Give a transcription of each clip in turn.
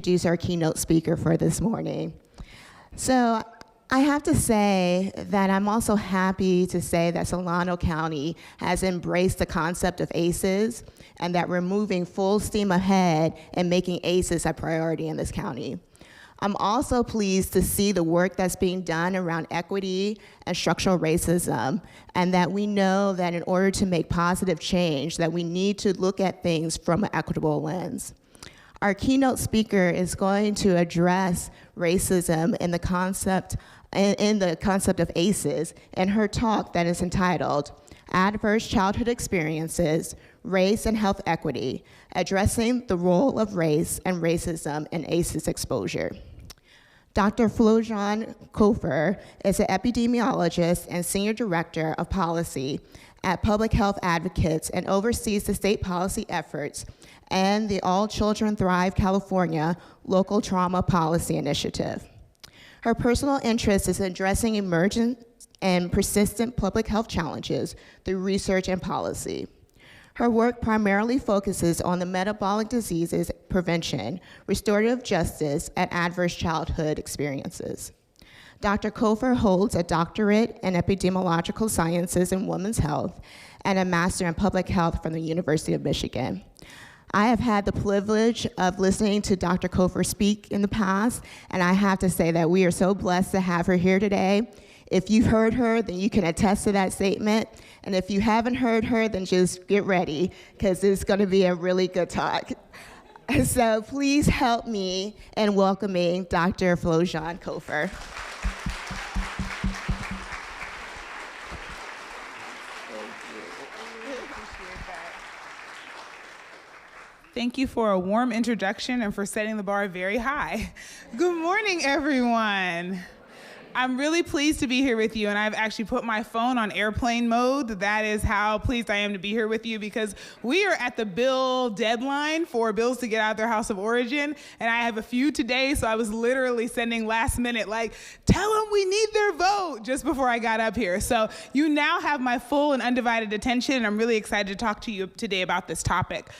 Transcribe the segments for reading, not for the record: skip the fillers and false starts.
introduce our keynote speaker for this morning. So I have to say that I'm also happy to say that Solano County has embraced the concept of ACEs and that we're moving full steam ahead and making ACEs a priority in this county. I'm also pleased to see the work that's being done around equity and structural racism, and that we know that in order to make positive change, that we need to look at things from an equitable lens. Our keynote speaker is going to address racism in the concept of ACEs in her talk that is entitled Adverse Childhood Experiences, Race and Health Equity, Addressing the Role of Race and Racism in ACEs Exposure. Dr. Flojuane Cofer is an epidemiologist and senior director of policy at Public Health Advocates and oversees the state policy efforts and the All Children Thrive California Local Trauma Policy Initiative. Her personal interest is in addressing emergent and persistent public health challenges through research and policy. Her work primarily focuses on the metabolic diseases prevention, restorative justice, and adverse childhood experiences. Dr. Cofer holds a doctorate in epidemiological sciences and women's health and a master in public health from the University of Michigan. I have had the privilege of listening to Dr. Cofer speak in the past, and I have to say that we are so blessed to have her here today. If you've heard her, then you can attest to that statement. And if you haven't heard her, then just get ready, because it's going to be a really good talk. So please help me in welcoming Dr. Flojuane Cofer. Thank you for a warm introduction and for setting the bar very high. Good morning, everyone. I'm really pleased to be here with you, and I've actually put my phone on airplane mode. That is how pleased I am to be here with you, because we are at the bill deadline for bills to get out of their house of origin, and I have a few today, so I was literally sending last minute, like, tell them we need their vote, just before I got up here. So you now have my full and undivided attention, and I'm really excited to talk to you today about this topic.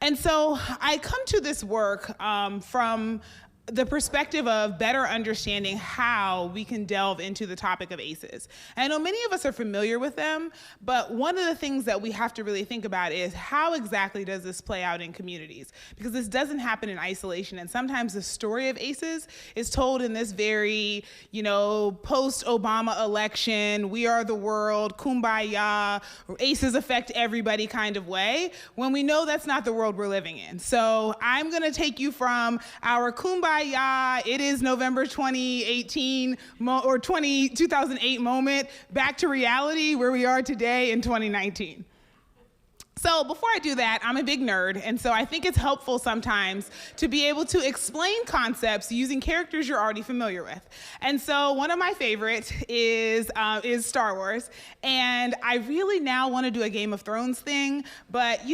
And so I come to this work from the perspective of better understanding how we can delve into the topic of ACEs. And I know many of us are familiar with them, but one of the things that we have to really think about is how exactly does this play out in communities? Because this doesn't happen in isolation, and sometimes the story of ACEs is told in this very, post-Obama election, we are the world, kumbaya, ACEs affect everybody kind of way, when we know that's not the world we're living in. So I'm gonna take you from our kumbaya, it is November 2018 or 2008 moment back to reality where we are today in 2019. So before I do that, I'm a big nerd, and so I think it's helpful sometimes to be able to explain concepts using characters you're already familiar with. And so one of my favorites is Star Wars, and I really now want to do a Game of Thrones thing, but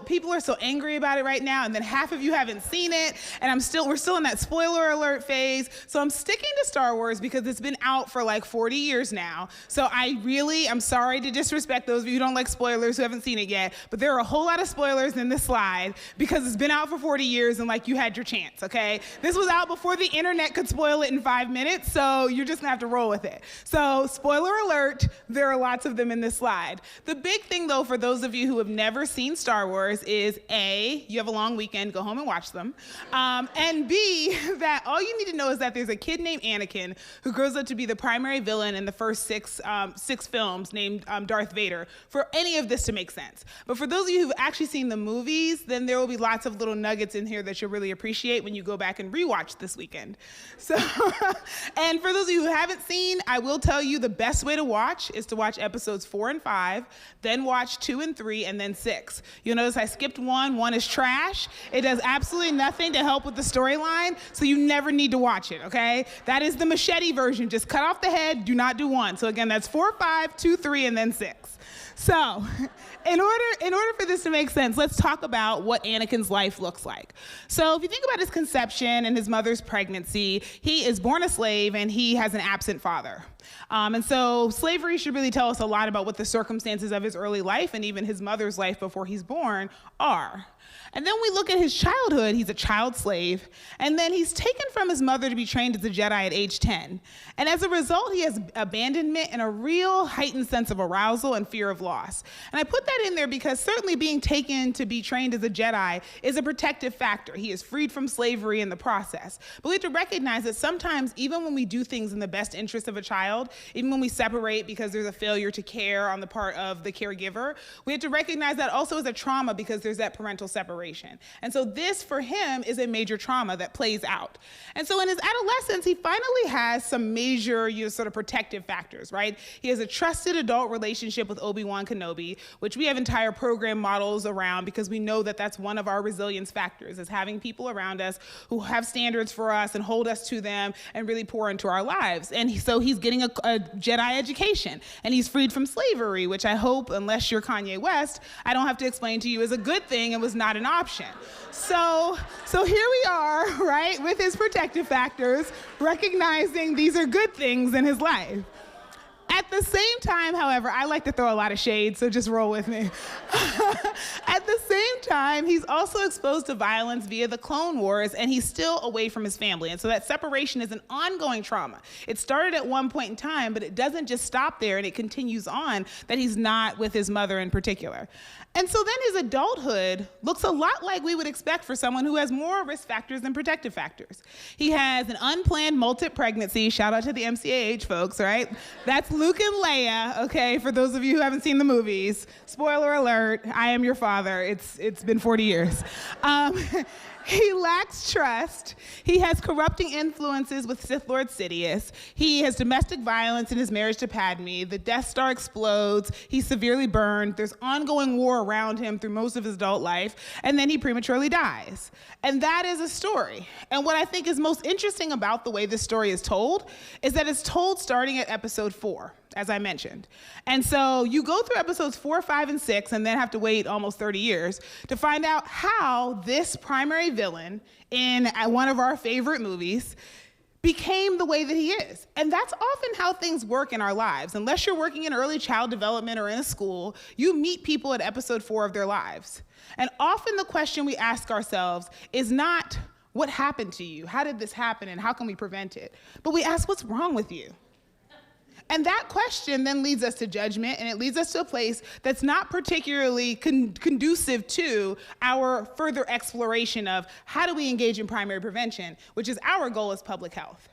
people are so angry about it right now, and then half of you haven't seen it, and we're still in that spoiler alert phase, so I'm sticking to Star Wars because it's been out for like 40 years now. So I'm sorry to disrespect those of you who don't like spoilers who haven't seen it yet, but there are a whole lot of spoilers in this slide because it's been out for 40 years and you had your chance, okay? This was out before the internet could spoil it in 5 minutes, so you're just gonna have to roll with it. So spoiler alert, there are lots of them in this slide. The big thing though for those of you who have never seen Star Wars is A, you have a long weekend, go home and watch them, and B, that all you need to know is that there's a kid named Anakin who grows up to be the primary villain in the first six films named Darth Vader, for any of this to make sense. But for those of you who've actually seen the movies, then there will be lots of little nuggets in here that you'll really appreciate when you go back and rewatch this weekend. So, and for those of you who haven't seen, I will tell you the best way to watch is to watch episodes 4 and 5, then watch 2 and 3, and then 6. You'll notice I skipped 1. 1 is trash. It does absolutely nothing to help with the storyline, so you never need to watch it, okay? That is the machete version. Just cut off the head, do not do 1. So again, that's 4, 5, 2, 3, and then 6. So, in order for this to make sense, let's talk about what Anakin's life looks like. So if you think about his conception and his mother's pregnancy, he is born a slave and he has an absent father. And so slavery should really tell us a lot about what the circumstances of his early life and even his mother's life before he's born are. And then we look at his childhood. He's a child slave. And then he's taken from his mother to be trained as a Jedi at age 10. And as a result, he has abandonment and a real heightened sense of arousal and fear of loss. And I put that in there because certainly being taken to be trained as a Jedi is a protective factor. He is freed from slavery in the process. But we have to recognize that sometimes, even when we do things in the best interest of a child, even when we separate because there's a failure to care on the part of the caregiver, we have to recognize that also as a trauma because there's that parental separation. And so this, for him, is a major trauma that plays out. And so in his adolescence, he finally has some major, sort of protective factors, right? He has a trusted adult relationship with Obi-Wan Kenobi, which we have entire program models around because we know that that's one of our resilience factors, is having people around us who have standards for us and hold us to them and really pour into our lives. And so he's getting a Jedi education, and he's freed from slavery, which I hope, unless you're Kanye West, I don't have to explain to you is a good thing and was not an option. So here we are, right, with his protective factors, recognizing these are good things in his life. At the same time, however, I like to throw a lot of shade, so just roll with me. At the same time, he's also exposed to violence via the Clone Wars, and he's still away from his family. And so that separation is an ongoing trauma. It started at one point in time, but it doesn't just stop there, and it continues on that he's not with his mother in particular. And so then his adulthood looks a lot like we would expect for someone who has more risk factors than protective factors. He has an unplanned multi-pregnancy. Shout out to the MCAH folks, right? That's Luke and Leia, okay, for those of you who haven't seen the movies. Spoiler alert, I am your father. It's been 40 years. He lacks trust. He has corrupting influences with Sith Lord Sidious. He has domestic violence in his marriage to Padme. The Death Star explodes. He's severely burned. There's ongoing war around him through most of his adult life. And then he prematurely dies. And that is a story. And what I think is most interesting about the way this story is told is that it's told starting at episode 4. As I mentioned. And so you go through episodes 4, 5, and 6, and then have to wait almost 30 years to find out how this primary villain in one of our favorite movies became the way that he is. And that's often how things work in our lives. Unless you're working in early child development or in a school, you meet people at episode 4 of their lives. And often the question we ask ourselves is not, what happened to you? How did this happen, and how can we prevent it? But we ask, what's wrong with you? And that question then leads us to judgment, and it leads us to a place that's not particularly conducive to our further exploration of how do we engage in primary prevention, which is our goal as public health.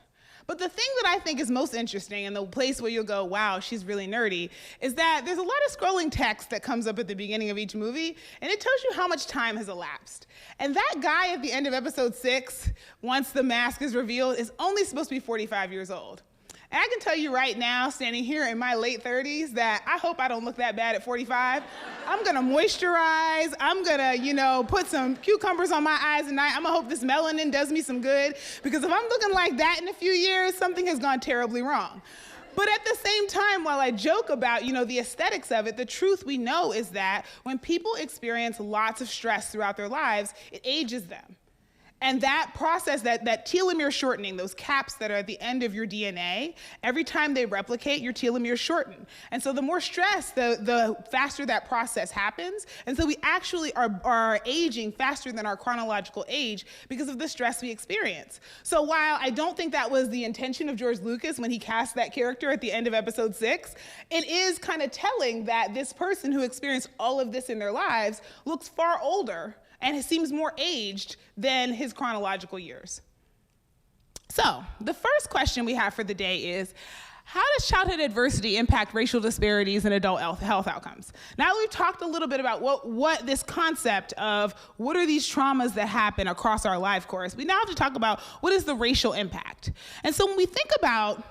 But the thing that I think is most interesting, and the place where you'll go, wow, she's really nerdy, is that there's a lot of scrolling text that comes up at the beginning of each movie, and it tells you how much time has elapsed. And that guy at the end of episode 6, once the mask is revealed, is only supposed to be 45 years old. And I can tell you right now, standing here in my late 30s, that I hope I don't look that bad at 45. I'm gonna moisturize. I'm gonna, put some cucumbers on my eyes at night. I'm gonna hope this melanin does me some good, because if I'm looking like that in a few years, something has gone terribly wrong. But at the same time, while I joke about, the aesthetics of it, the truth we know is that when people experience lots of stress throughout their lives, it ages them. And that process, that telomere shortening, those caps that are at the end of your DNA, every time they replicate, your telomeres shorten. And so the more stress, the faster that process happens. And so we actually are aging faster than our chronological age because of the stress we experience. So while I don't think that was the intention of George Lucas when he cast that character at the end of episode 6, it is kind of telling that this person who experienced all of this in their lives looks far older and it seems more aged than his chronological years. So the first question we have for the day is, how does childhood adversity impact racial disparities in adult health outcomes? Now that we've talked a little bit about what this concept of what are these traumas that happen across our life course, we now have to talk about what is the racial impact. And so when we think about,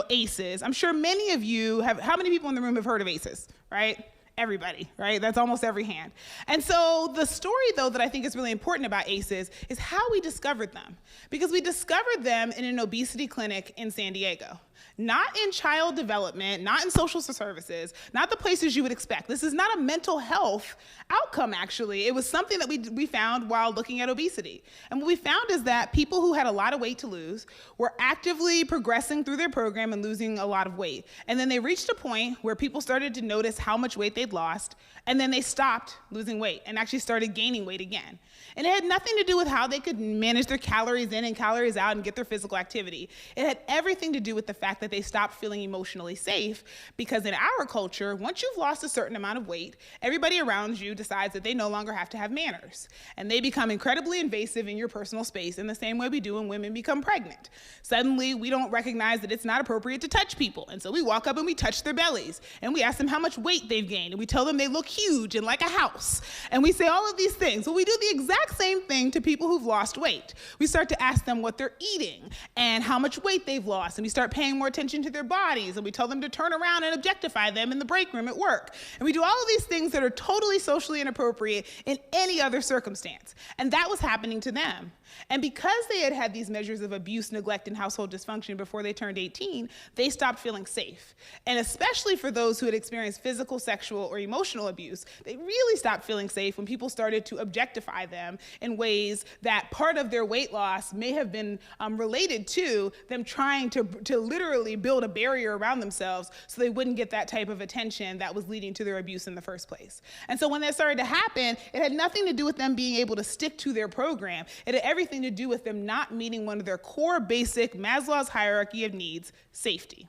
ACEs, I'm sure many of you have, how many people in the room have heard of ACEs, right? Everybody, right? That's almost every hand. And so the story, though, that I think is really important about ACEs is how we discovered them. Because we discovered them in an obesity clinic in San Diego. Not in child development, not in social services, not the places you would expect. This is not a mental health outcome, actually. It was something that we found while looking at obesity. And what we found is that people who had a lot of weight to lose were actively progressing through their program and losing a lot of weight. And then they reached a point where people started to notice how much weight they they'd lost, and then they stopped losing weight and actually started gaining weight again. And it had nothing to do with how they could manage their calories in and calories out and get their physical activity. It had everything to do with the fact that they stopped feeling emotionally safe, because in our culture, once you've lost a certain amount of weight, everybody around you decides that they no longer have to have manners. And they become incredibly invasive in your personal space in the same way we do when women become pregnant. Suddenly, we don't recognize that it's not appropriate to touch people. And so we walk up and we touch their bellies. And we ask them how much weight they've gained. And we tell them they look huge and like a house. And we say all of these things. Well, we do the exact same thing to people who've lost weight. We start to ask them what they're eating and how much weight they've lost. And we start paying more attention to their bodies. And we tell them to turn around and objectify them in the break room at work. And we do all of these things that are totally socially inappropriate in any other circumstance. And that was happening to them. And because they had had these measures of abuse, neglect, and household dysfunction before they turned 18, they stopped feeling safe. And especially for those who had experienced physical, sexual, or emotional abuse, they really stopped feeling safe when people started to objectify them in ways that part of their weight loss may have been related to them trying to literally build a barrier around themselves so they wouldn't get that type of attention that was leading to their abuse in the first place. And so when that started to happen, it had nothing to do with them being able to stick to their program. It had everything to do with them not meeting one of their core basic Maslow's hierarchy of needs, safety.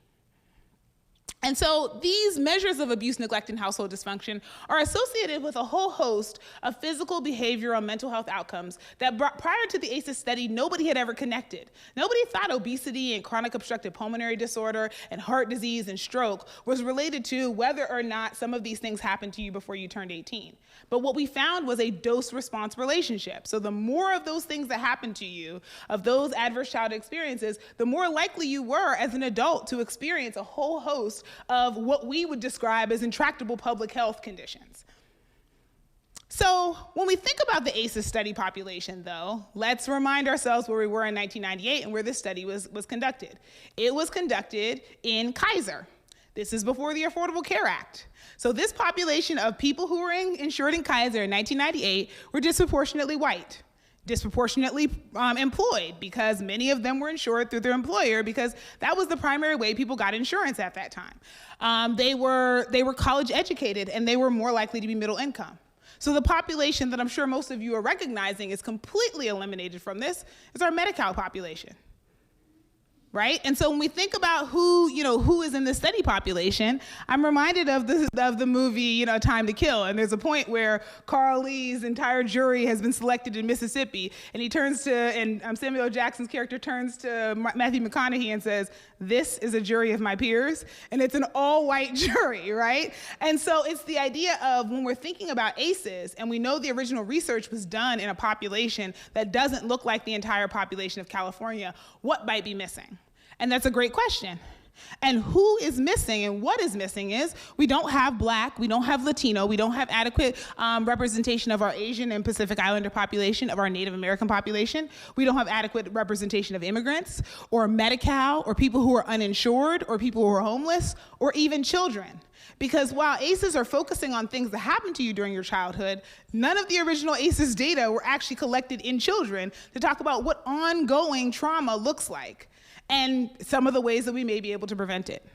And so these measures of abuse, neglect, and household dysfunction are associated with a whole host of physical, behavioral, and mental health outcomes that prior to the ACEs study, nobody had ever connected. Nobody thought obesity and chronic obstructive pulmonary disorder and heart disease and stroke was related to whether or not some of these things happened to you before you turned 18. But what we found was a dose-response relationship. So the more of those things that happened to you, of those adverse childhood experiences, the more likely you were as an adult to experience a whole host of what we would describe as intractable public health conditions. So when we think about the ACEs study population, though, let's remind ourselves where we were in 1998 and where this study was conducted. It was conducted in Kaiser. This is before the Affordable Care Act. So this population of people who were insured in Kaiser in 1998 were disproportionately white, disproportionately employed, because many of them were insured through their employer because that was the primary way people got insurance at that time. They were college educated and they were more likely to be middle income. So the population that I'm sure most of you are recognizing is completely eliminated from this is our Medi-Cal population. Right? And so when we think about who is in the study population, I'm reminded of the movie, Time to Kill. And there's a point where Carl Lee's entire jury has been selected in Mississippi. And he turns to, and Samuel L. Jackson's character turns to Matthew McConaughey and says, "This is a jury of my peers." And it's an all-white jury, right? And so it's the idea of when we're thinking about ACEs, and we know the original research was done in a population that doesn't look like the entire population of California, what might be missing? And that's a great question. And who is missing and what is missing is we don't have Black, we don't have Latino, we don't have adequate representation of our Asian and Pacific Islander population, of our Native American population. We don't have adequate representation of immigrants or Medi-Cal or people who are uninsured or people who are homeless or even children. Because while ACEs are focusing on things that happened to you during your childhood, none of the original ACEs data were actually collected in children to talk about what ongoing trauma looks like and some of the ways that we may be able to prevent it.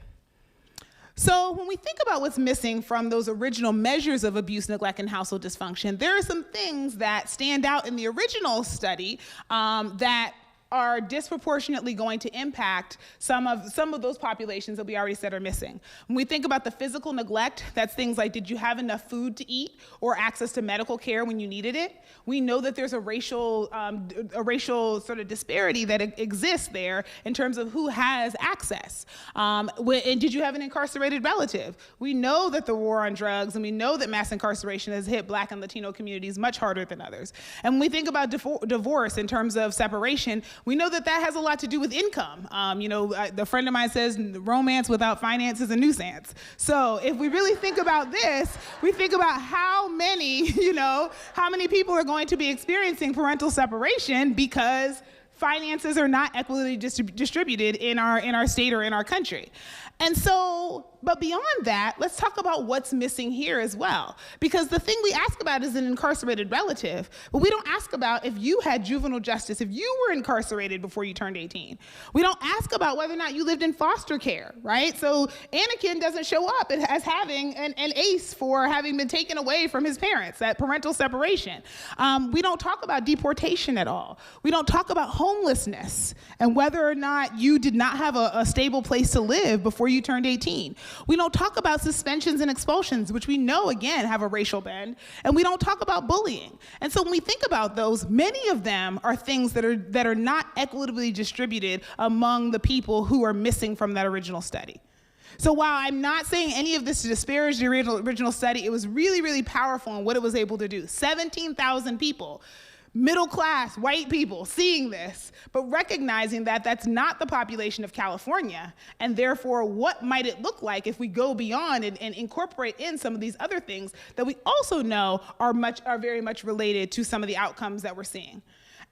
So when we think about what's missing from those original measures of abuse, neglect, and household dysfunction, there are some things that stand out in the original study that are disproportionately going to impact some of those populations that we already said are missing. When we think about the physical neglect, that's things like, did you have enough food to eat or access to medical care when you needed it? We know that there's a racial sort of disparity that exists there in terms of who has access. And did you have an incarcerated relative? We know that the war on drugs and we know that mass incarceration has hit Black and Latino communities much harder than others. And when we think about divorce in terms of separation, we know that that has a lot to do with income. The friend of mine says romance without finance is a nuisance. So if we really think about this, we think about how many people are going to be experiencing parental separation because finances are not equitably distributed in our state or in our country. And so, but beyond that, let's talk about what's missing here as well. Because the thing we ask about is an incarcerated relative, but we don't ask about if you had juvenile justice, if you were incarcerated before you turned 18. We don't ask about whether or not you lived in foster care, right? So Anakin doesn't show up as having an ACE for having been taken away from his parents, that parental separation. We don't talk about deportation at all. We don't talk about homelessness and whether or not you did not have a stable place to live before you turned 18. We don't talk about suspensions and expulsions, which we know, again, have a racial bend, and we don't talk about bullying. And so when we think about those, many of them are things that are not equitably distributed among the people who are missing from that original study. So while I'm not saying any of this to disparage the original study, it was really, really powerful in what it was able to do. 17,000 people, middle class, white people seeing this, but recognizing that that's not the population of California, and therefore what might it look like if we go beyond and incorporate in some of these other things that we also know are very much related to some of the outcomes that we're seeing.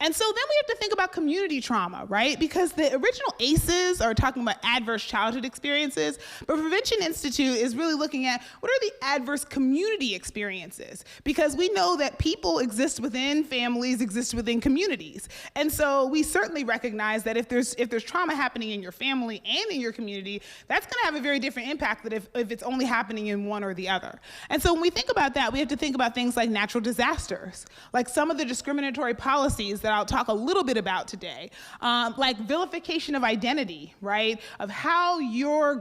And so then we have to think about community trauma, right? Because the original ACEs are talking about adverse childhood experiences, but Prevention Institute is really looking at what are the adverse community experiences? Because we know that people exist within families, exist within communities. And so we certainly recognize that if there's trauma happening in your family and in your community, that's gonna have a very different impact than if it's only happening in one or the other. And so when we think about that, we have to think about things like natural disasters, like some of the discriminatory policies that I'll talk a little bit about today, like vilification of identity, right? Of how your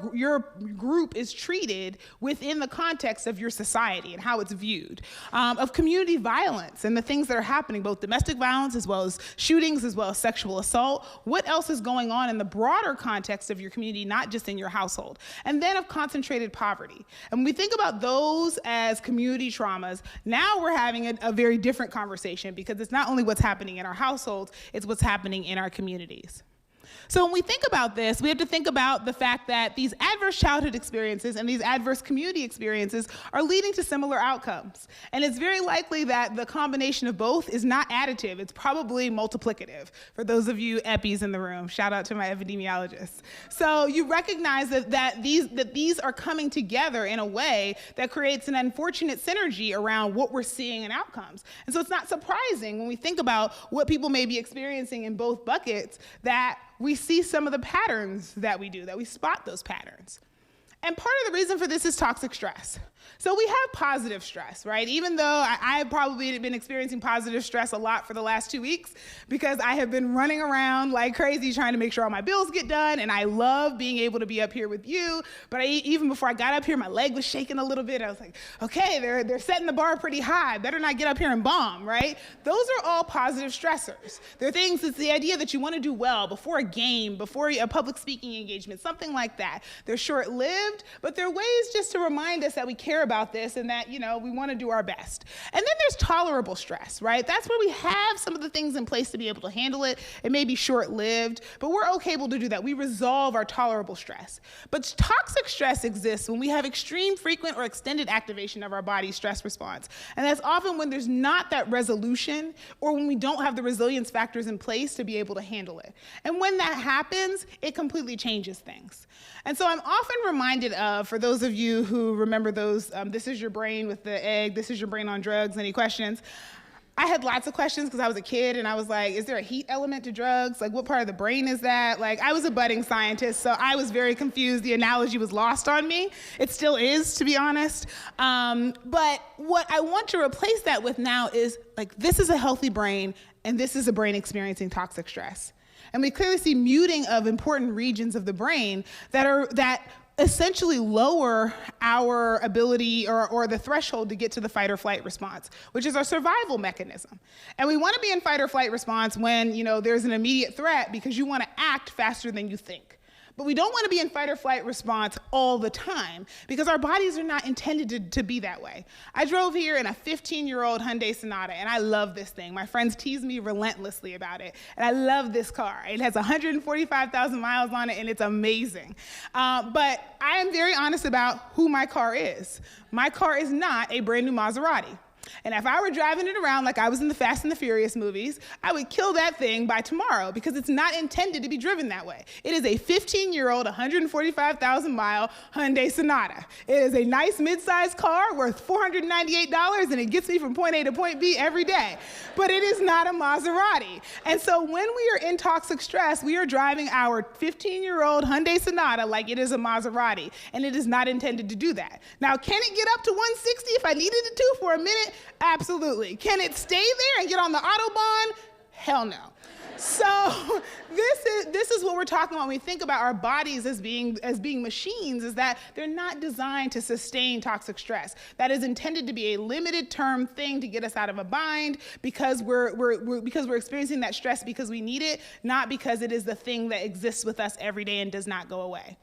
group is treated within the context of your society and how it's viewed, of community violence and the things that are happening, both domestic violence as well as shootings, as well as sexual assault. What else is going on in the broader context of your community, not just in your household? And then of concentrated poverty. And when we think about those as community traumas, now we're having a very different conversation because it's not only what's happening in our households, it's what's happening in our communities. So when we think about this, we have to think about the fact that these adverse childhood experiences and these adverse community experiences are leading to similar outcomes. And it's very likely that the combination of both is not additive, it's probably multiplicative. For those of you EPIs in the room, shout out to my epidemiologists. So you recognize that these are coming together in a way that creates an unfortunate synergy around what we're seeing in outcomes. And so it's not surprising when we think about what people may be experiencing in both buckets that we see some of the patterns that we do, that we spot those patterns. And part of the reason for this is toxic stress. So we have positive stress, right? Even though I've probably been experiencing positive stress a lot for the last 2 weeks because I have been running around like crazy trying to make sure all my bills get done, and I love being able to be up here with you, but even before I got up here, my leg was shaking a little bit. I was like, okay, they're setting the bar pretty high. Better not get up here and bomb, right? Those are all positive stressors. They're things, it's the idea that you want to do well before a game, before a public speaking engagement, something like that. They're short-lived, but they're ways just to remind us that we care about this and that, we want to do our best. And then there's tolerable stress, right? That's where we have some of the things in place to be able to handle it. It may be short-lived, but we're okay able to do that. We resolve our tolerable stress. But toxic stress exists when we have extreme, frequent, or extended activation of our body's stress response. And that's often when there's not that resolution or when we don't have the resilience factors in place to be able to handle it. And when that happens, it completely changes things. And so I'm often reminded of, for those of you who remember those, this is your brain with the egg, this is your brain on drugs, any questions? I had lots of questions because I was a kid and I was like, is there a heat element to drugs? Like, what part of the brain is that? Like, I was a budding scientist, so I was very confused. The analogy was lost on me. It still is, to be honest. But what I want to replace that with now is, like, this is a healthy brain and this is a brain experiencing toxic stress. And we clearly see muting of important regions of the brain that essentially lower our ability or the threshold to get to the fight or flight response, which is our survival mechanism. And we want to be in fight or flight response when there's an immediate threat because you want to act faster than you think. But we don't want to be in fight or flight response all the time because our bodies are not intended to be that way. I drove here in a 15-year-old Hyundai Sonata, and I love this thing. My friends tease me relentlessly about it, and I love this car. It has 145,000 miles on it, and it's amazing. But I am very honest about who my car is. My car is not a brand new Maserati. And if I were driving it around like I was in the Fast and the Furious movies, I would kill that thing by tomorrow because it's not intended to be driven that way. It is a 15-year-old, 145,000-mile Hyundai Sonata. It is a nice mid-sized car worth $498, and it gets me from point A to point B every day. But it is not a Maserati. And so when we are in toxic stress, we are driving our 15-year-old Hyundai Sonata like it is a Maserati, and it is not intended to do that. Now, can it get up to 160 if I needed it to for a minute? Absolutely. Can it stay there and get on the Autobahn? Hell no. So this is what we're talking about when we think about our bodies as being machines, is that they're not designed to sustain toxic stress. That is intended to be a limited term thing to get us out of a bind because we're experiencing that stress because we need it, not because it is the thing that exists with us every day and does not go away.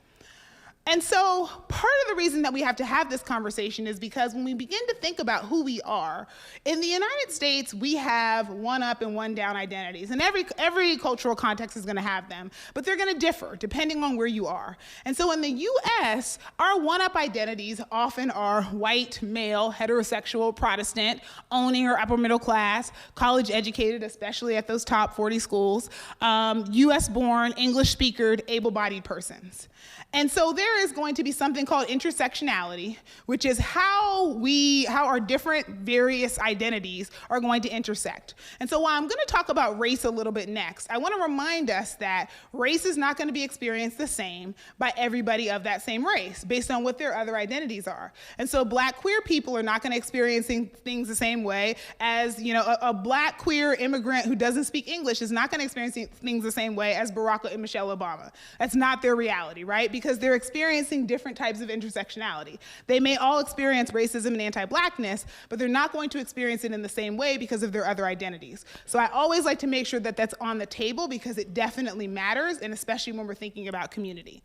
And so part of the reason that we have to have this conversation is because when we begin to think about who we are, in the United States, we have one up and one down identities. And every cultural context is going to have them, but they're going to differ depending on where you are. And so in the US, our one up identities often are white, male, heterosexual, Protestant, owning or upper middle class, college educated, especially at those top 40 schools, US born, English speaker, able-bodied persons. And so there is going to be something called intersectionality, which is how our different various identities are going to intersect. And so while I'm going to talk about race a little bit next, I want to remind us that race is not going to be experienced the same by everybody of that same race based on what their other identities are. And so Black queer people are not going to experience things the same way as, a Black queer immigrant who doesn't speak English is not going to experience things the same way as Barack and Michelle Obama. That's not their reality, right? Because they're experiencing different types of intersectionality. They may all experience racism and anti-Blackness, but they're not going to experience it in the same way because of their other identities. So I always like to make sure that that's on the table because it definitely matters, and especially when we're thinking about community.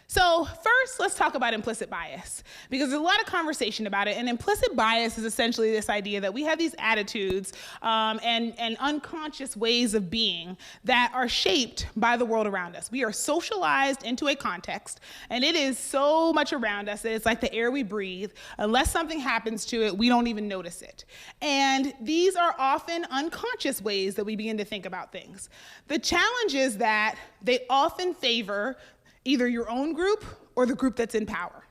So first, let's talk about implicit bias, because there's a lot of conversation about it, and implicit bias is essentially this idea that we have these attitudes and unconscious ways of being that are shaped by the world around us. We are socialized into a context, and it is so much around us that it's like the air we breathe. Unless something happens to it, we don't even notice it. And these are often unconscious ways that we begin to think about things. The challenge is that they often favor either your own group or the group that's in power.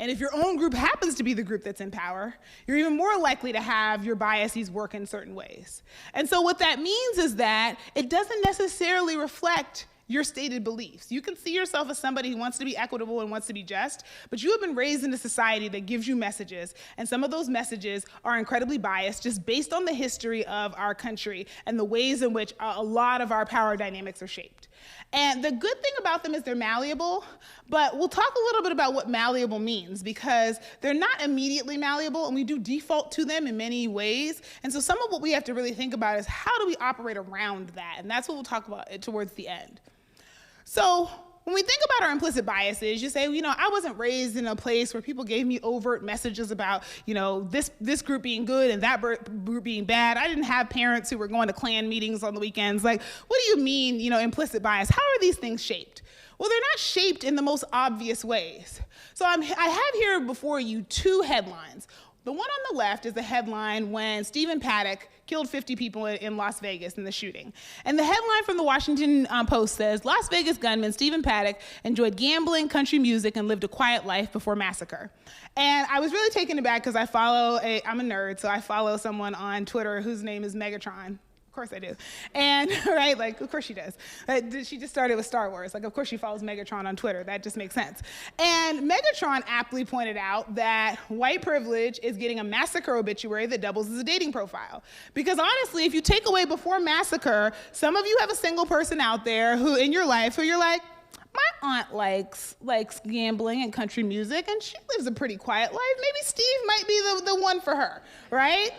And if your own group happens to be the group that's in power, you're even more likely to have your biases work in certain ways. And so what that means is that it doesn't necessarily reflect your stated beliefs. You can see yourself as somebody who wants to be equitable and wants to be just, but you have been raised in a society that gives you messages, and some of those messages are incredibly biased just based on the history of our country and the ways in which a lot of our power dynamics are shaped. And the good thing about them is they're malleable, but we'll talk a little bit about what malleable means, because they're not immediately malleable, and we do default to them in many ways. And so some of what we have to really think about is how do we operate around that? And that's what we'll talk about towards the end. So when we think about our implicit biases, you say, I wasn't raised in a place where people gave me overt messages about, this group being good and that group being bad. I didn't have parents who were going to Klan meetings on the weekends. Like, what do you mean, implicit bias? How are these things shaped? Well, they're not shaped in the most obvious ways. So I have here before you two headlines. The one on the left is a headline when Stephen Paddock killed 50 people in Las Vegas in the shooting. And the headline from the Washington Post says, Las Vegas gunman Stephen Paddock enjoyed gambling, country music, and lived a quiet life before massacre. And I was really taken aback because I'm a nerd, so I follow someone on Twitter whose name is Megatron. Of course I do. And, right, of course she does. She just started with Star Wars. Of course she follows Megatron on Twitter. That just makes sense. And Megatron aptly pointed out that white privilege is getting a massacre obituary that doubles as a dating profile. Because honestly, if you take away before massacre, some of you have a single person out there in your life who you're like, my aunt likes gambling and country music, and she lives a pretty quiet life. Maybe Steve might be the one for her, right?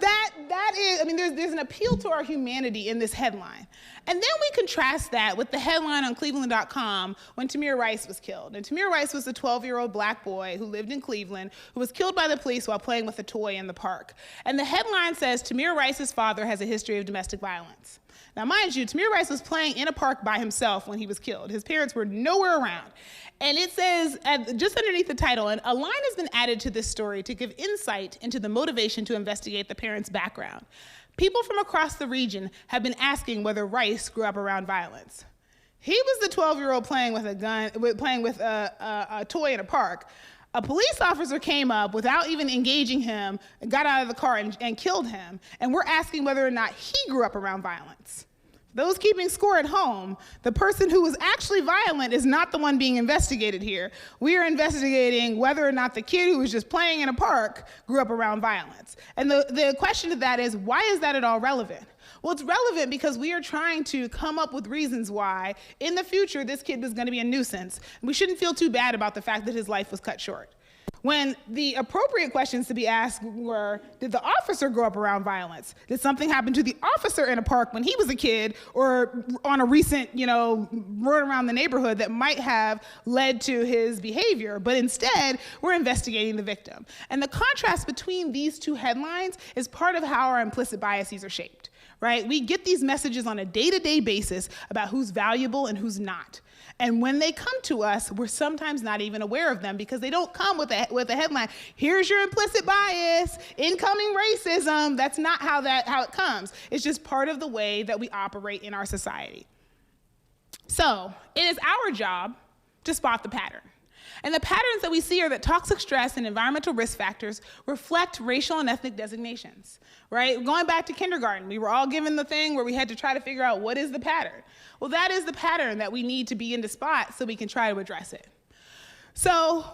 That is, there's an appeal to our humanity in this headline. And then we contrast that with the headline on Cleveland.com when Tamir Rice was killed. And Tamir Rice was a 12-year-old Black boy who lived in Cleveland who was killed by the police while playing with a toy in the park. And the headline says, Tamir Rice's father has a history of domestic violence. Now, mind you, Tamir Rice was playing in a park by himself when he was killed. His parents were nowhere around. And it says, just underneath the title, a line has been added to this story to give insight into the motivation to investigate the parents' background. People from across the region have been asking whether Rice grew up around violence. He was the 12-year-old playing with a gun, playing with a toy in a park. A police officer came up without even engaging him, got out of the car and killed him. And we're asking whether or not he grew up around violence. Those keeping score at home, the person who was actually violent is not the one being investigated here. We are investigating whether or not the kid who was just playing in a park grew up around violence. And the question to that is, why is that at all relevant? Well, it's relevant because we are trying to come up with reasons why, in the future, this kid was going to be a nuisance. We shouldn't feel too bad about the fact that his life was cut short. When the appropriate questions to be asked were, did the officer grow up around violence? Did something happen to the officer in a park when he was a kid or on a recent, run around the neighborhood that might have led to his behavior? But instead, we're investigating the victim. And the contrast between these two headlines is part of how our implicit biases are shaped, right? We get these messages on a day-to-day basis about who's valuable and who's not. And when they come to us, we're sometimes not even aware of them because they don't come with a headline, here's your implicit bias, incoming racism. That's not how it comes. It's just part of the way that we operate in our society. So it is our job to spot the pattern. And the patterns that we see are that toxic stress and environmental risk factors reflect racial and ethnic designations, right? Going back to kindergarten, we were all given the thing where we had to try to figure out what is the pattern. Well, that is the pattern that we need to begin to spot so we can try to address it. So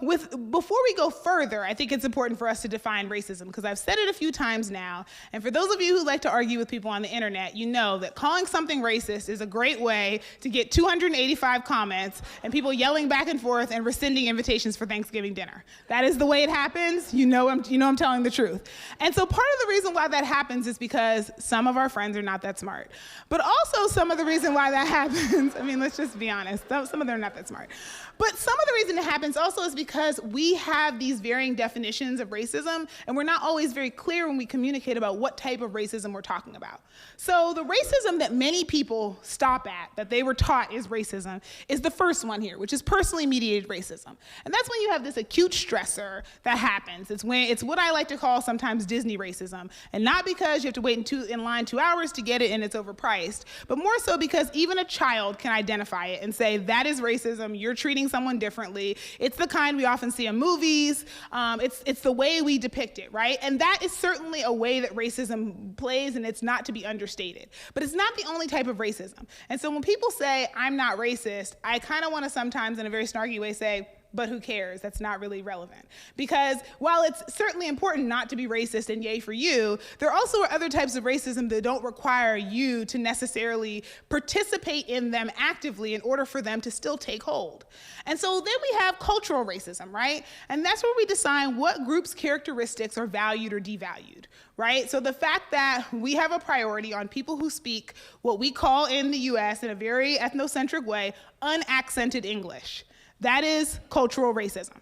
before we go further, I think it's important for us to define racism because I've said it a few times now. And for those of you who like to argue with people on the internet, you know that calling something racist is a great way to get 285 comments and people yelling back and forth and rescinding invitations for Thanksgiving dinner. That is the way it happens. You know I'm telling the truth. And so part of the reason why that happens is because some of our friends are not that smart. But also some of the reason why that happens, let's just be honest, some of them are not that smart. But some of the reason it happens also is because we have these varying definitions of racism, and we're not always very clear when we communicate about what type of racism we're talking about. So the racism that many people stop at, that they were taught is racism, is the first one here, which is personally mediated racism. And that's when you have this acute stressor that happens. It's what I like to call sometimes Disney racism, and not because you have to wait in line 2 hours to get it and it's overpriced, but more so because even a child can identify it and say, that is racism, you're treating someone differently. It's the kind we often see in movies. It's the way we depict it, right? And that is certainly a way that racism plays, and it's not to be understated. But it's not the only type of racism. And so when people say, I'm not racist, I kind of want to sometimes in a very snarky way say, but who cares? That's not really relevant. Because while it's certainly important not to be racist and yay for you, there also are other types of racism that don't require you to necessarily participate in them actively in order for them to still take hold. And so then we have cultural racism, right? And that's where we decide what groups' characteristics are valued or devalued, right? So the fact that we have a priority on people who speak what we call in the US in a very ethnocentric way, unaccented English. That is cultural racism,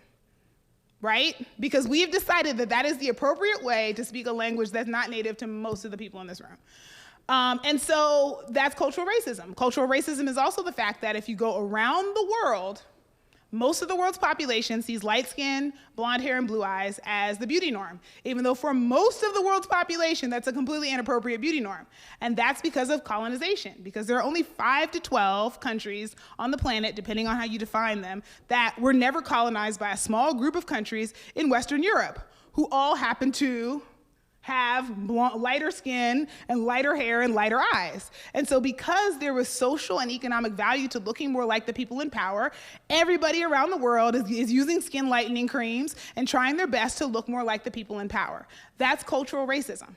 right? Because we've decided that that is the appropriate way to speak a language that's not native to most of the people in this room. And so that's cultural racism. Cultural racism is also the fact that if you go around the world, most of the world's population sees light skin, blonde hair, and blue eyes as the beauty norm, even though for most of the world's population, that's a completely inappropriate beauty norm. And that's because of colonization, because there are only 5 to 12 countries on the planet, depending on how you define them, that were never colonized by a small group of countries in Western Europe, who all happen to have lighter skin and lighter hair and lighter eyes. And so because there was social and economic value to looking more like the people in power, everybody around the world is using skin lightening creams and trying their best to look more like the people in power. That's cultural racism.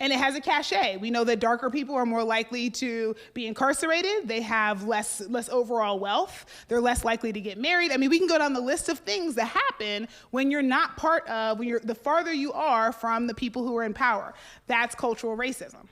And it has a cachet. We know that darker people are more likely to be incarcerated. They have less overall wealth. They're less likely to get married. We can go down the list of things that happen when you're not part of, the farther you are from the people who are in power. That's cultural racism.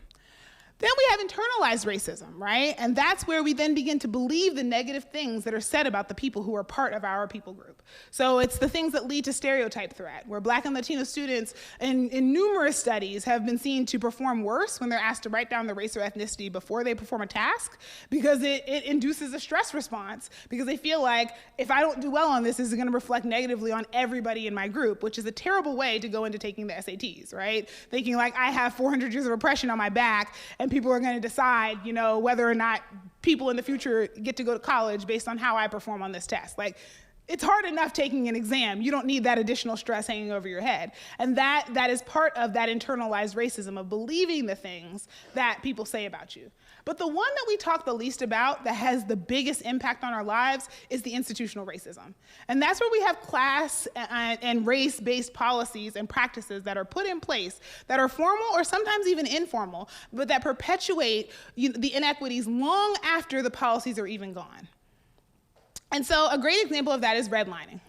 Then we have internalized racism, right? And that's where we then begin to believe the negative things that are said about the people who are part of our people group. So it's the things that lead to stereotype threat, where Black and Latino students in numerous studies have been seen to perform worse when they're asked to write down their race or ethnicity before they perform a task, because it induces a stress response, because they feel like, if I don't do well on this, this is gonna reflect negatively on everybody in my group, which is a terrible way to go into taking the SATs, right? Thinking like, I have 400 years of oppression on my back, and people are going to decide, whether or not people in the future get to go to college based on how I perform on this test. Like, it's hard enough taking an exam. You don't need that additional stress hanging over your head. And that is part of that internalized racism of believing the things that people say about you. But the one that we talk the least about that has the biggest impact on our lives is the institutional racism. And that's where we have class and race-based policies and practices that are put in place that are formal or sometimes even informal, but that perpetuate the inequities long after the policies are even gone. And so a great example of that is redlining.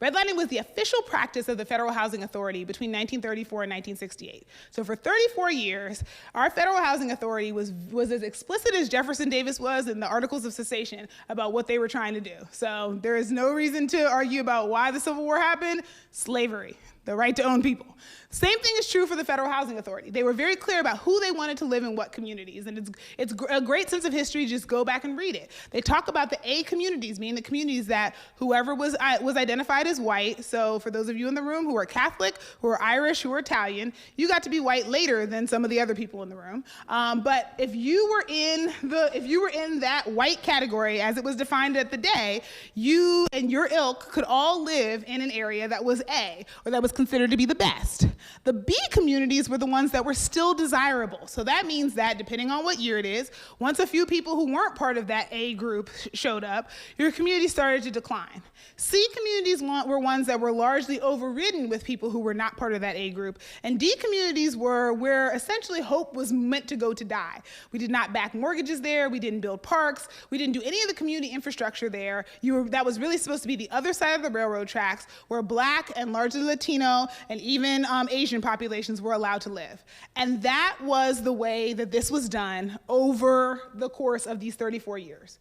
Redlining was the official practice of the Federal Housing Authority between 1934 and 1968. So for 34 years, our Federal Housing Authority was as explicit as Jefferson Davis was in the Articles of Secession about what they were trying to do. So there is no reason to argue about why the Civil War happened. Slavery, the right to own people. Same thing is true for the Federal Housing Authority. They were very clear about who they wanted to live in what communities, and it's a great sense of history. Just go back and read it. They talk about the A communities, meaning the communities that whoever was identified as white. So for those of you in the room who are Catholic, who are Irish, who are Italian, you got to be white later than some of the other people in the room. But if you were in that white category as it was defined at the day, you and your ilk could all live in an area that was A, or that was considered to be the best. The B communities were the ones that were still desirable. So that means that, depending on what year it is, once a few people who weren't part of that A group showed up, your community started to decline. C communities were ones that were largely overridden with people who were not part of that A group. And D communities were where essentially hope was meant to go to die. We did not back mortgages there. We didn't build parks. We didn't do any of the community infrastructure there. That was really supposed to be the other side of the railroad tracks, where Black and largely Latino and even Asian populations were allowed to live. And that was the way that this was done over the course of these 34 years.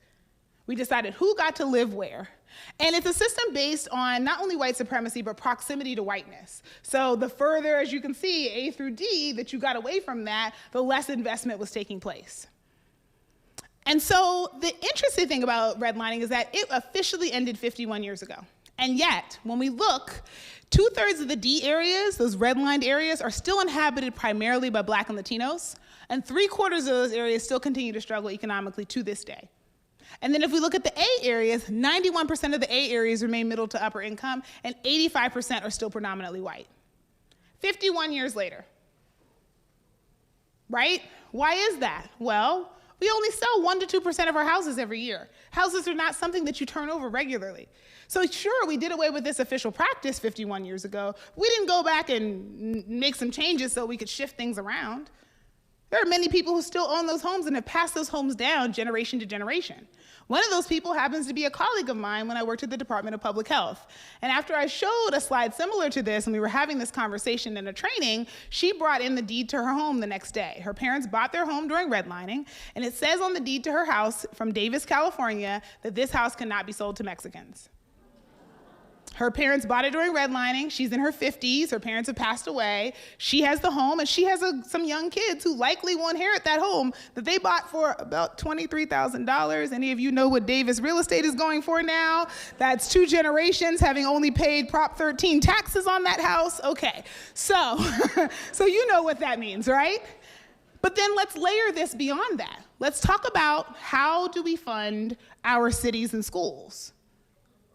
We decided who got to live where. And it's a system based on not only white supremacy, but proximity to whiteness. So the further, as you can see, A through D, that you got away from that, the less investment was taking place. And so the interesting thing about redlining is that it officially ended 51 years ago. And yet, when we look, 2/3 of the D areas, those redlined areas, are still inhabited primarily by Black and Latinos, and 3/4 of those areas still continue to struggle economically to this day. And then if we look at the A areas, 91% of the A areas remain middle to upper income, and 85% are still predominantly white. 51 years later, right? Why is that? Well, we only sell 1% to 2% of our houses every year. Houses are not something that you turn over regularly. So sure, we did away with this official practice 51 years ago. We didn't go back and make some changes so we could shift things around. There are many people who still own those homes and have passed those homes down generation to generation. One of those people happens to be a colleague of mine when I worked at the Department of Public Health. And after I showed a slide similar to this and we were having this conversation in a training, she brought in the deed to her home the next day. Her parents bought their home during redlining, and it says on the deed to her house from Davis, California, that this house cannot be sold to Mexicans. Her parents bought it during redlining. She's in her 50s. Her parents have passed away. She has the home, and she has some young kids who likely will inherit that home that they bought for about $23,000. Any of you know what Davis real estate is going for now? That's 2 generations having only paid Prop 13 taxes on that house. Okay, so you know what that means, right? But then let's layer this beyond that. Let's talk about how do we fund our cities and schools?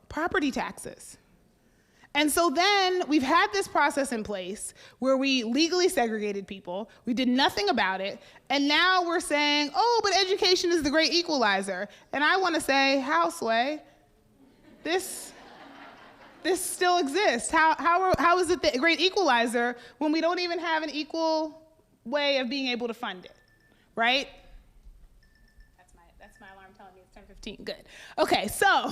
Property taxes. And so then we've had this process in place where we legally segregated people, we did nothing about it, and now we're saying, oh, but education is the great equalizer. And I want to say, how, Sway? This still exists. How is it the great equalizer when we don't even have an equal way of being able to fund it, right? That's my alarm telling me it's 10:15. Good. Okay, so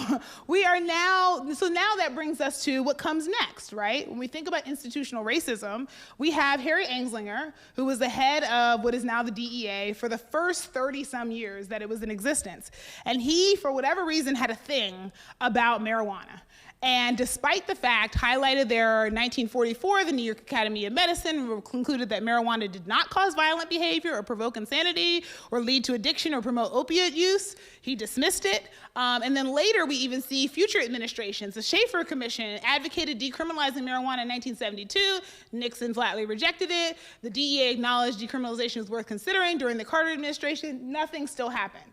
now that brings us to what comes next, right? When we think about institutional racism, we have Harry Anslinger, who was the head of what is now the DEA for the first 30-some years that it was in existence. And he, for whatever reason, had a thing about marijuana. And despite the fact highlighted there in 1944, the New York Academy of Medicine concluded that marijuana did not cause violent behavior or provoke insanity or lead to addiction or promote opiate use, he dismissed it. And then later we even see future administrations. The Schaefer Commission advocated decriminalizing marijuana in 1972. Nixon flatly rejected it. The DEA acknowledged decriminalization was worth considering. During the Carter administration, nothing still happened.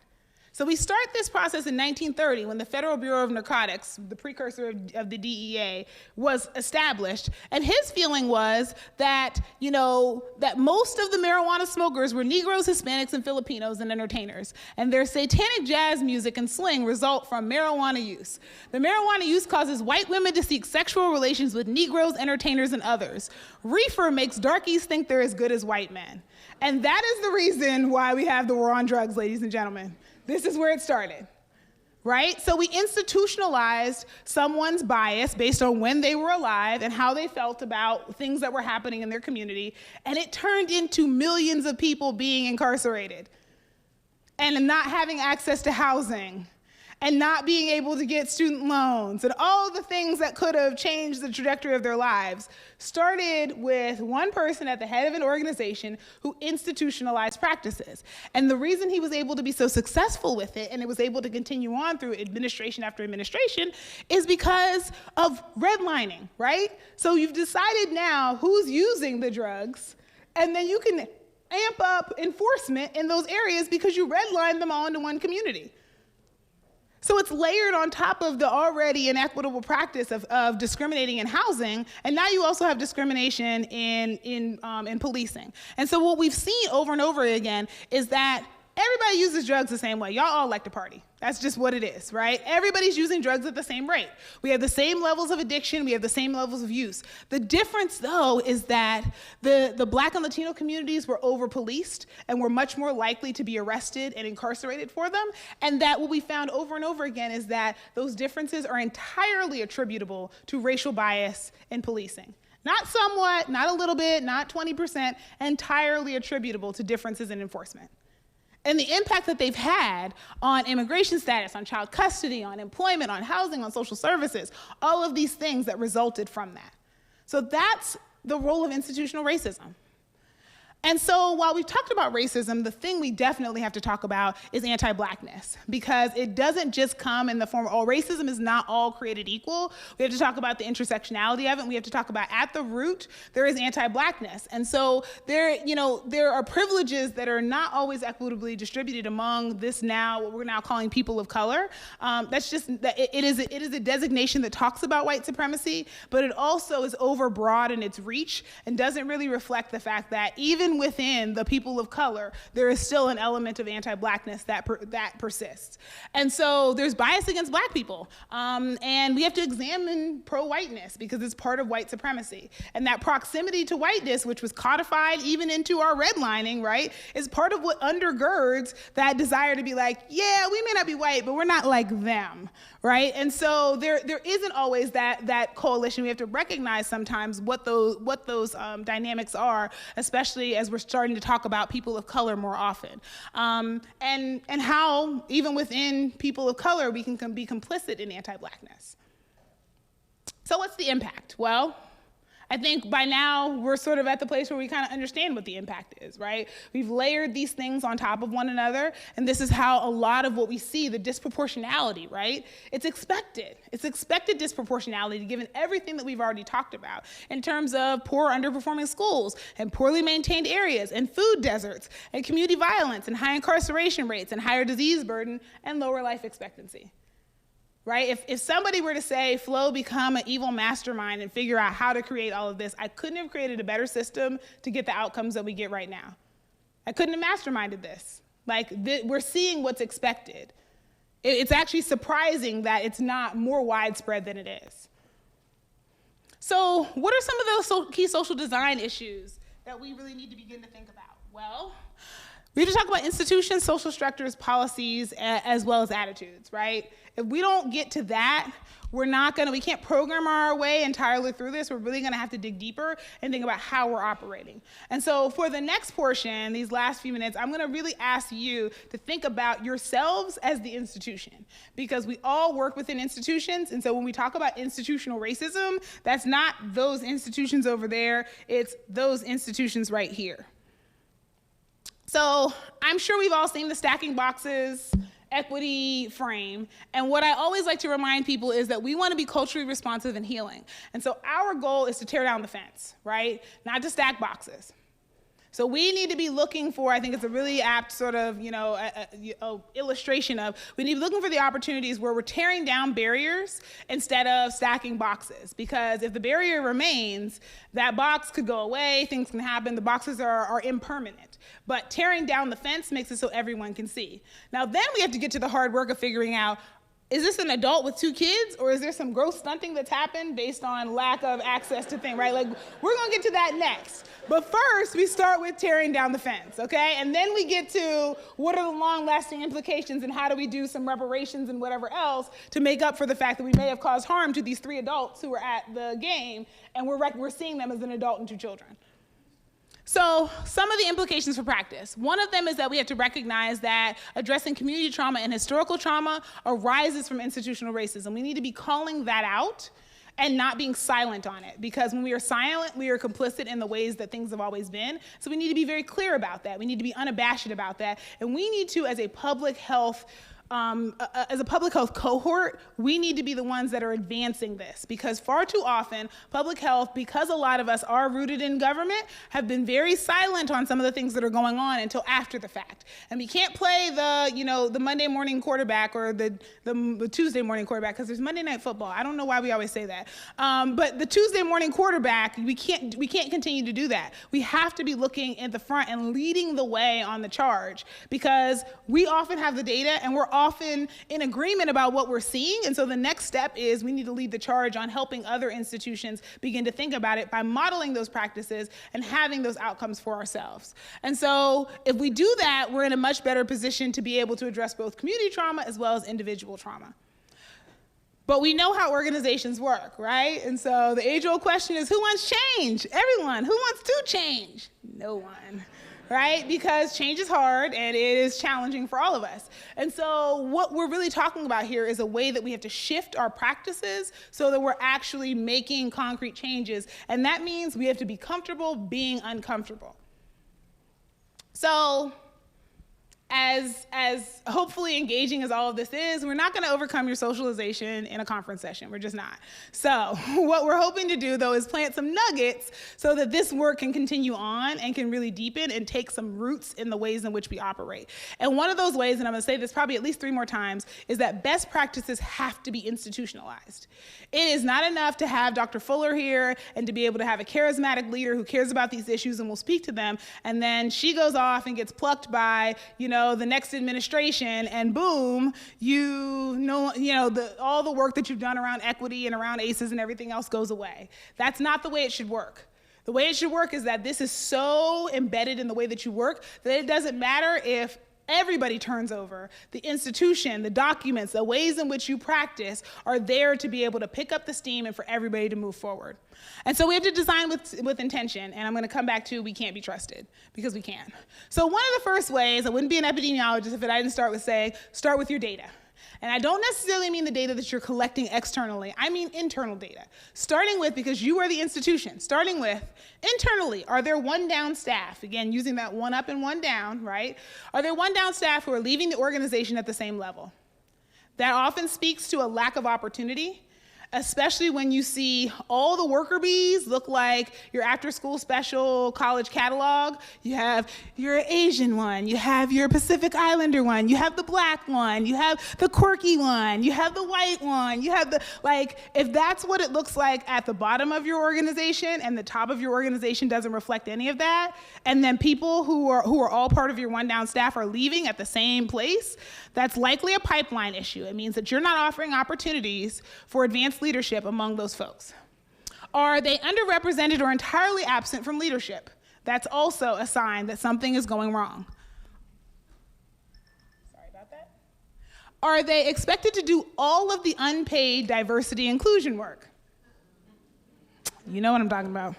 So we start this process in 1930 when the Federal Bureau of Narcotics, the precursor of the DEA, was established. And his feeling was that, that most of the marijuana smokers were Negroes, Hispanics, and Filipinos and entertainers. And their satanic jazz music and sling result from marijuana use. The marijuana use causes white women to seek sexual relations with Negroes, entertainers, and others. Reefer makes darkies think they're as good as white men. And that is the reason why we have the war on drugs, ladies and gentlemen. This is where it started, right? So we institutionalized someone's bias based on when they were alive and how they felt about things that were happening in their community, and it turned into millions of people being incarcerated and not having access to housing and not being able to get student loans and all the things that could have changed the trajectory of their lives started with one person at the head of an organization who institutionalized practices. And the reason he was able to be so successful with it and it was able to continue on through administration after administration is because of redlining, right? So you've decided now who's using the drugs, and then you can amp up enforcement in those areas because you redline them all into one community. So it's layered on top of the already inequitable practice of discriminating in housing, and now you also have discrimination in policing. And so what we've seen over and over again is that everybody uses drugs the same way. Y'all all like to party. That's just what it is, right? Everybody's using drugs at the same rate. We have the same levels of addiction. We have the same levels of use. The difference, though, is that the Black and Latino communities were over-policed and were much more likely to be arrested and incarcerated for them. And that what we found over and over again is that those differences are entirely attributable to racial bias in policing. Not somewhat, not a little bit, not 20%, entirely attributable to differences in enforcement. And the impact that they've had on immigration status, on child custody, on employment, on housing, on social services, all of these things that resulted from that. So that's the role of institutional racism. And so while we've talked about racism, the thing we definitely have to talk about is anti-Blackness, because it doesn't just come in the form of, racism is not all created equal. We have to talk about the intersectionality of it, and we have to talk about at the root, there is anti-Blackness. And so there are privileges that are not always equitably distributed among this now, what we're now calling people of color. That's just, it is a designation that talks about white supremacy, but it also is overbroad in its reach and doesn't really reflect the fact that even within the people of color, there is still an element of anti-Blackness that persists. And so there's bias against Black people. And we have to examine pro-whiteness because it's part of white supremacy. And that proximity to whiteness, which was codified even into our redlining, right, is part of what undergirds that desire to be like, yeah, we may not be white, but we're not like them, right? And so there isn't always that coalition. We have to recognize sometimes what those dynamics are, especially as we're starting to talk about people of color more often. And how, even within people of color, we can be complicit in anti-Blackness. So what's the impact? Well, I think by now we're sort of at the place where we kind of understand what the impact is, right? We've layered these things on top of one another, and this is how a lot of what we see, the disproportionality, right? It's expected. It's expected disproportionality given everything that we've already talked about in terms of poor underperforming schools and poorly maintained areas and food deserts and community violence and high incarceration rates and higher disease burden and lower life expectancy. Right? If somebody were to say, Flo, become an evil mastermind and figure out how to create all of this, I couldn't have created a better system to get the outcomes that we get right now. I couldn't have masterminded this. We're seeing what's expected. It's actually surprising that it's not more widespread than it is. So what are some of those key social design issues that we really need to begin to think about? Well, We have to talk about institutions, social structures, policies, as well as attitudes, right? If we don't get to that, we can't program our way entirely through this. We're really gonna have to dig deeper and think about how we're operating. And so for the next portion, these last few minutes, I'm gonna really ask you to think about yourselves as the institution, because we all work within institutions. And so when we talk about institutional racism, that's not those institutions over there, it's those institutions right here. So I'm sure we've all seen the stacking boxes equity frame. And what I always like to remind people is that we want to be culturally responsive and healing. And so our goal is to tear down the fence, right? Not to stack boxes. So we need to be looking for, I think it's a really apt sort of, illustration of, we need to be looking for the opportunities where we're tearing down barriers instead of stacking boxes. Because if the barrier remains, that box could go away, things can happen, the boxes are impermanent. But tearing down the fence makes it so everyone can see. Now then we have to get to the hard work of figuring out, is this an adult with 2 kids, or is there some gross stunting that's happened based on lack of access to things, right? Like, we're gonna get to that next. But first, we start with tearing down the fence, okay? And then we get to what are the long-lasting implications and how do we do some reparations and whatever else to make up for the fact that we may have caused harm to these 3 adults who were at the game, and we're seeing them as an adult and 2 children. So some of the implications for practice. One of them is that we have to recognize that addressing community trauma and historical trauma arises from institutional racism. We need to be calling that out and not being silent on it, because when we are silent, we are complicit in the ways that things have always been. So we need to be very clear about that. We need to be unabashed about that. And we need to, as a public health cohort, we need to be the ones that are advancing this, because far too often, public health, because a lot of us are rooted in government, have been very silent on some of the things that are going on until after the fact. And we can't play the Monday morning quarterback or the Tuesday morning quarterback, because there's Monday Night Football. I don't know why we always say that. But the Tuesday morning quarterback, we can't continue to do that. We have to be looking at the front and leading the way on the charge, because we often have the data and we're often in agreement about what we're seeing. And so the next step is we need to lead the charge on helping other institutions begin to think about it by modeling those practices and having those outcomes for ourselves. And so if we do that, we're in a much better position to be able to address both community trauma as well as individual trauma. But we know how organizations work, right? And so the age-old question is, who wants change? Everyone. Who wants to change? No one. Right? Because change is hard and it is challenging for all of us. And so what we're really talking about here is a way that we have to shift our practices so that we're actually making concrete changes. And that means we have to be comfortable being uncomfortable. So as hopefully engaging as all of this is, we're not going to overcome your socialization in a conference session. We're just not. So what we're hoping to do, though, is plant some nuggets so that this work can continue on and can really deepen and take some roots in the ways in which we operate. And one of those ways, and I'm going to say this probably at least 3 more times, is that best practices have to be institutionalized. It is not enough to have Dr. Fuller here and to be able to have a charismatic leader who cares about these issues and will speak to them, and then she goes off and gets plucked by, the next administration, and boom, all the work that you've done around equity and around ACEs and everything else goes away. That's not the way it should work. The way it should work is that this is so embedded in the way that you work that it doesn't matter if everybody turns over. The institution, the documents, the ways in which you practice are there to be able to pick up the steam and for everybody to move forward. And so we have to design with intention, and I'm going to come back to we can't be trusted, because we can. So one of the first ways, I wouldn't be an epidemiologist if I didn't start with saying, start with your data. And I don't necessarily mean the data that you're collecting externally. I mean internal data. Starting with, because you are the institution, starting with internally, are there 1 down staff? Again, using that 1 up and 1 down, right? Are there 1 down staff who are leaving the organization at the same level? That often speaks to a lack of opportunity, especially when you see all the worker bees look like your after-school special college catalog. You have your Asian one, you have your Pacific Islander one, you have the black one, you have the quirky one, you have the white one, you have if that's what it looks like at the bottom of your organization and the top of your organization doesn't reflect any of that, and then people who are all part of your 1 down staff are leaving at the same place, that's likely a pipeline issue. It means that you're not offering opportunities for advanced leadership among those folks. Are they underrepresented or entirely absent from leadership? That's also a sign that something is going wrong. Are they expected to do all of the unpaid diversity inclusion work? You know what I'm talking about.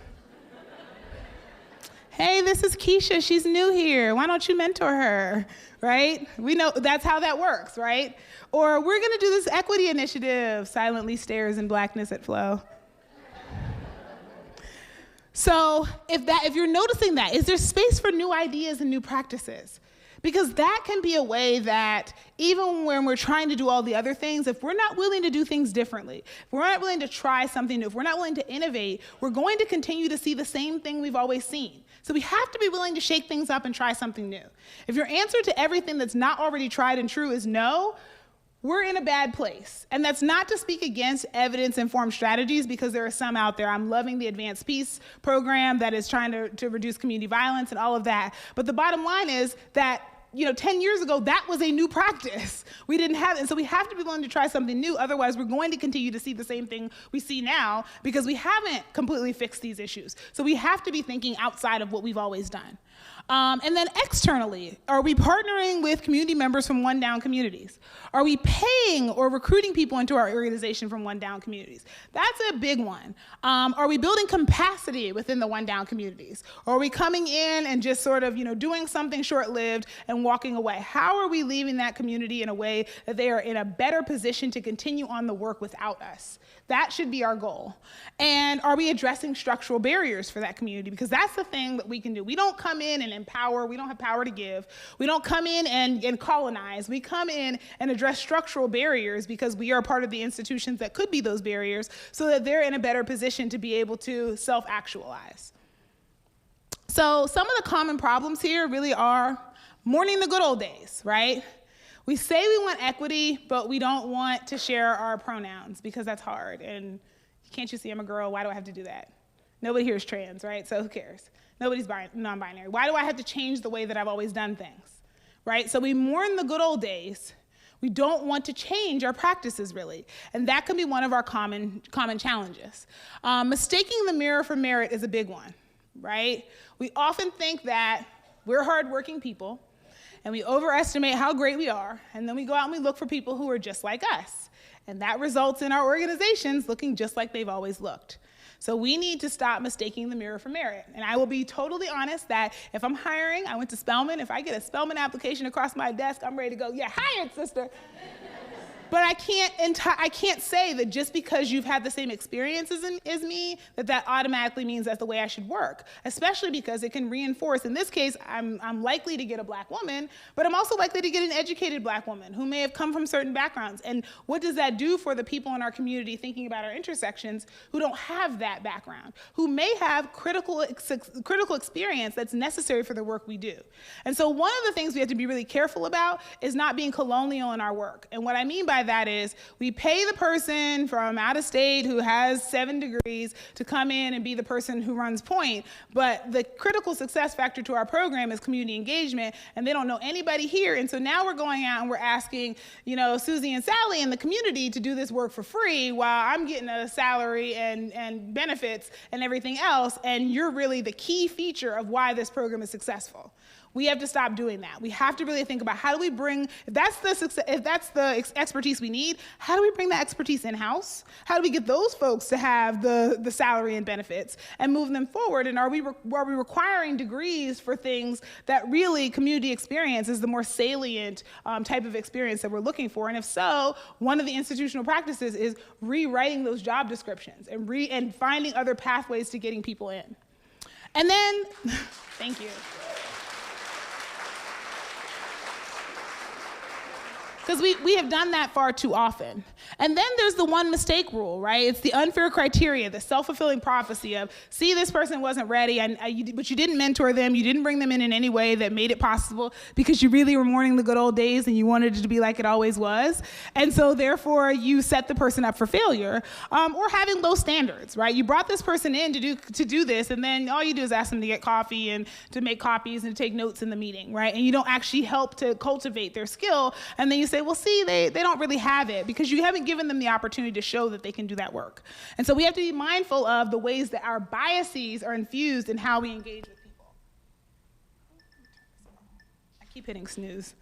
Hey, this is Keisha, she's new here. Why don't you mentor her, right? We know that's how that works, right? Or we're gonna do this equity initiative, silently stares in blackness at Flo. So if you're noticing that, is there space for new ideas and new practices? Because that can be a way that even when we're trying to do all the other things, if we're not willing to do things differently, if we're not willing to try something new, if we're not willing to innovate, we're going to continue to see the same thing we've always seen. So we have to be willing to shake things up and try something new. If your answer to everything that's not already tried and true is no, we're in a bad place. And that's not to speak against evidence-informed strategies, because there are some out there. I'm loving the Advanced Peace program that is trying to reduce community violence and all of that. But the bottom line is that 10 years ago, that was a new practice. We didn't have it, and so we have to be willing to try something new. Otherwise, we're going to continue to see the same thing we see now, because we haven't completely fixed these issues. So we have to be thinking outside of what we've always done. And then externally, are we partnering with community members from one-down communities? Are we paying or recruiting people into our organization from one-down communities? That's a big one. Are we building capacity within the one-down communities? Or are we coming in and just sort of, doing something short-lived and walking away? How are we leaving that community in a way that they are in a better position to continue on the work without us? That should be our goal. And are we addressing structural barriers for that community? Because that's the thing that we can do. We don't come in and empower. We don't have power to give. We don't come in and colonize. We come in and address structural barriers, because we are part of the institutions that could be those barriers, so that they're in a better position to be able to self-actualize. So some of the common problems here really are mourning the good old days, right? We say we want equity, but we don't want to share our pronouns, because that's hard. And can't you see I'm a girl? Why do I have to do that? Nobody here is trans, right? So who cares? Nobody's non-binary. Why do I have to change the way that I've always done things, right? So we mourn the good old days. We don't want to change our practices, really. And that can be one of our common challenges. Mistaking the mirror for merit is a big one, right? We often think that we're hardworking people, and we overestimate how great we are, and then we go out and we look for people who are just like us. And that results in our organizations looking just like they've always looked. So we need to stop mistaking the mirror for merit. And I will be totally honest that if I'm hiring, I went to Spelman, if I get a Spelman application across my desk, I'm ready to go, yeah, hired, sister. But I can't say that just because you've had the same experiences as me, that automatically means that's the way I should work, especially because it can reinforce. In this case, I'm likely to get a black woman, but I'm also likely to get an educated black woman who may have come from certain backgrounds. And what does that do for the people in our community thinking about our intersections who don't have that background, who may have critical experience that's necessary for the work we do? And so one of the things we have to be really careful about is not being colonial in our work. And what I mean by that is we pay the person from out of state who has 7 degrees to come in and be the person who runs point, but the critical success factor to our program is community engagement, and they don't know anybody here. And so now we're going out and we're asking, Susie and Sally in the community to do this work for free while I'm getting a salary and benefits and everything else, and you're really the key feature of why this program is successful. We have to stop doing that. We have to really think about how do we bring, if that's the expertise we need, how do we bring that expertise in-house? How do we get those folks to have the salary and benefits and move them forward? And are we requiring degrees for things that really community experience is the more salient type of experience that we're looking for? And if so, one of the institutional practices is rewriting those job descriptions and finding other pathways to getting people in. And then, thank you. Because we have done that far too often. And then there's the one mistake rule, right? It's the unfair criteria, the self-fulfilling prophecy of, see, this person wasn't ready, but you didn't mentor them, you didn't bring them in any way that made it possible because you really were mourning the good old days and you wanted it to be like it always was. And so therefore you set the person up for failure, or having low standards, right? You brought this person in to do this, and then all you do is ask them to get coffee and to make copies and to take notes in the meeting, right? And you don't actually help to cultivate their skill, and then you say, well, see, they don't really have it because you haven't given them the opportunity to show that they can do that work. And so we have to be mindful of the ways that our biases are infused in how we engage with people. I keep hitting snooze.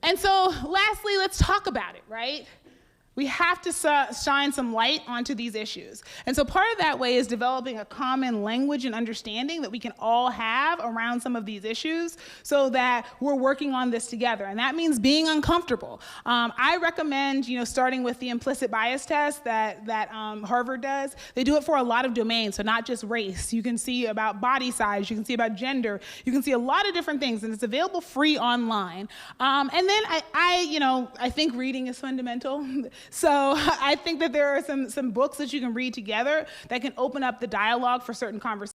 And so lastly, let's talk about it, right? We have to shine some light onto these issues. And so part of that way is developing a common language and understanding that we can all have around some of these issues so that we're working on this together. And that means being uncomfortable. I recommend, starting with the implicit bias test that Harvard does. They do it for a lot of domains, so not just race. You can see about body size, you can see about gender, you can see a lot of different things, and it's available free online. And then I think reading is fundamental. So I think that there are some books that you can read together that can open up the dialogue for certain conversations.